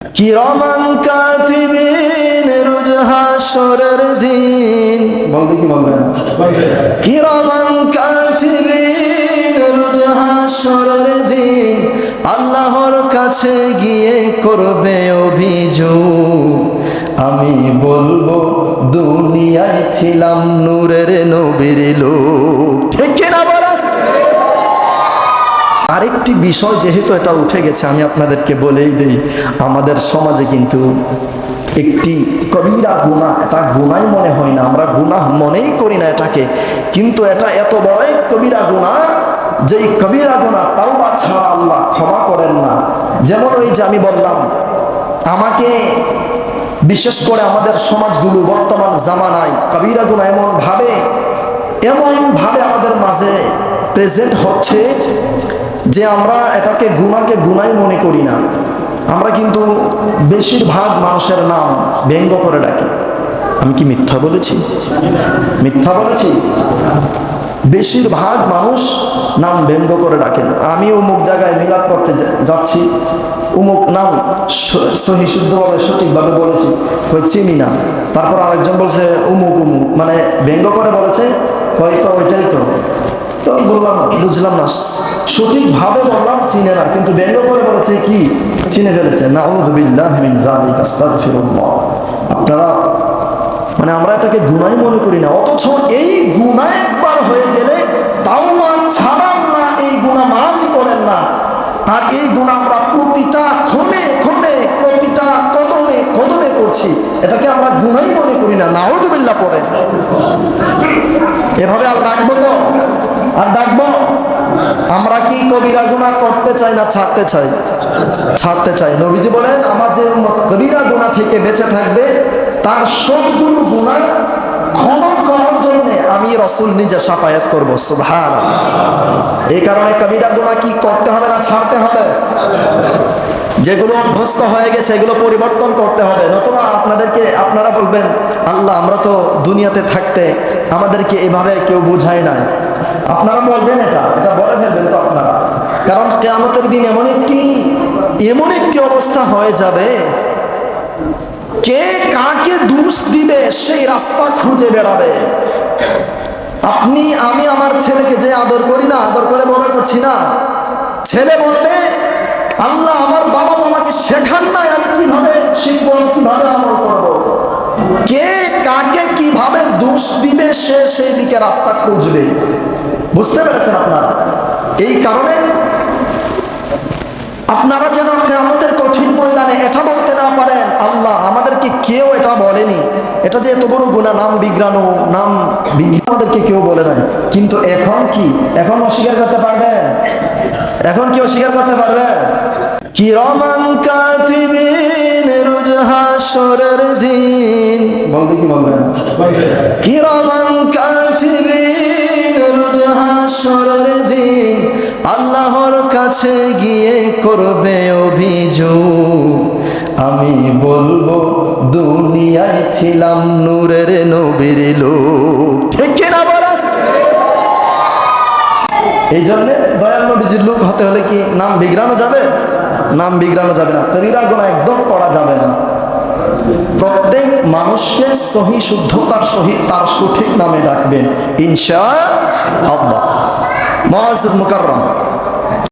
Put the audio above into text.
কিরামান কাতিবিন রোজ হাশরের দিন, বলবে কি বলবে না? কিরামান কাতিবিন রোজ হাশরের দিন আল্লাহর কাছে গিয়ে করবে অভিযোগ, আমি বলবো দুনিয়ায় ছিলাম নূরের নবীর লোক। ঠিক কিনা বলেন? আরেকটি বিষয় যেহেতু এটা উঠে গেছে আমি আপনাদেরকে বলেই দিই, আমাদের সমাজে কিন্তু একটি কবিরা গুনাহ, এটা গুনাহ মনে হয় না, আমরা গুনাহ মনেই করি না এটাকে, কিন্তু এটা এত বড় এক কবিরা গুনাহ যেই কবিরা গুনাহ তাওবা ছাড়া আল্লাহ ক্ষমা করেন না। যেমন ওই যে আমি বললাম, আমাকে বিশেষ করে আমাদের সমাজগুলো বর্তমান জামানায় কবিরা গুনাহ এমনভাবে আমাদের মাঝে প্রেজেন্ট হচ্ছে যে আমরা এটাকে গুনাই মনে করি না। আমরা কিন্তু বেশিরভাগ মানুষের নাম ব্যঙ্গ করে ডাকি। আমি কি মিথ্যা বলেছি? মিথ্যা বলেছি? বেশিরভাগ মানুষ নাম ব্যঙ্গ করে ডাকেন। আমি অমুক জায়গায় মিলাদ করতে যাচ্ছি, অমুক নাম সহি শুদ্ধভাবে সঠিকভাবে বলেছি, ওই চিনি না। তারপর আরেকজন বলছে অমুক অমুক, মানে ব্যঙ্গ করে বলেছে, হয়তো ওইটাই তো। তো বললাম বুঝলাম না, সঠিকভাবে বললাম চিনে না, কিন্তু ব্যঙ্গ করে বলেছে কি চিনে ফেলেছে। নাউযু বিল্লাহি মিন যালিকা, আস্তাগফিরুল্লাহ। আপনারা মানে আমরা এটাকে গুনাহ মনে করি না, অথচ এই গুনাহ একবার হয়ে গেলে তাওবা ছাড়া আল্লাহ এই গুনাহ মাফই করেন না। আর এই গুনাহ আমরা প্রতিটা ক্ষণে ক্ষণে, প্রতিটা কদমে কদমে করছি, এটাকে আমরা গুনাহ মনে করি না। নাউযু বিল্লাহ পড়েন। এভাবে আর ডাকবো তো? আর ডাকবো? আমরা কি কবিরা গুনাহ করতে চাই না ছাড়তে চাই? ছাড়তে চাই। নবীজি বলেন, আমার যে উম্মত কবিরা গুনাহ থেকে বেঁচে থাকবে তার সবগুলো গুনাহ ক্ষমা করার জন্য আমি রাসূল নিজে শাফায়াত করব। সুবহানাল্লাহ। এই কারণে কবিরা গুনাহ কি করতে হবে না ছাড়তে হবে? যেগুলো অভ্যস্ত হয়ে গেছে এগুলো পরিবর্তন করতে হবে, নতুবা আপনারা বলবেন আল্লাহ আমরা তো দুনিয়াতে থাকতে আমাদেরকে এভাবে কেউ বোঝায় নাই। আপনারা বলবেন, এটা বলে ফেলবেন তো আপনারা, কারণ কিয়ামতের দিন এমন একটি অবস্থা হয়ে যাবে, কে কাকে দোষ দিবে সেই রাস্তা খুঁজে বেড়াবে। আমি আমার ছেলেকে যে আদর করি না, আদর করে বড় করছি না, ছেলে বলবে আল্লাহ আমার বাবা আমাকে শেখান নাই, আমি কিভাবে শিখবো, কিভাবে আমল করব। কে কাকে কিভাবে দোষ দিবে সে সেই দিকে রাস্তা খুঁজবে। বুঝতে পেরেছেন আপনারা? এই কারণে আপনারা যেন কিয়ামতের কঠিন ময়দানে এটা বলতে না পারেন আল্লাহ আমাদেরকে কেউ এটা বলেনি, এটা যে এত বড় গুনাহ, নাম বিগ্রানো, আমাদেরকে কেউ বলে নাই। কিন্তু এখন অস্বীকার করতে পারবেন? এখন কি অস্বীকার করতে পারবেন? কিরামান কাতিবিন রোজ হাশরের দিন, বলবে কি বলবে না? কিরামান কাতিবিন রোজ হাশরের দিন আল্লাহর কাছে গিয়ে করবে অভিযোগ, আমি বলবো দুনিয়ায় ছিলাম নূরের নবীর লোক। ঠিক কিনা বলেন? এই জন্যে দয়াল নবীজির লোক হতে হলে কি নাম বিগড়ানো যাবে? নাম বিগড়ানো যাবে না, কবিরা গুনাহ একদম করা যাবে না। প্রত্যেক মানুষকে সহি শুদ্ধতার সহিত তার সঠিক নামে ডাকবেন ইনশাআল্লাহ। মুআজ্জাজ মুকাররম।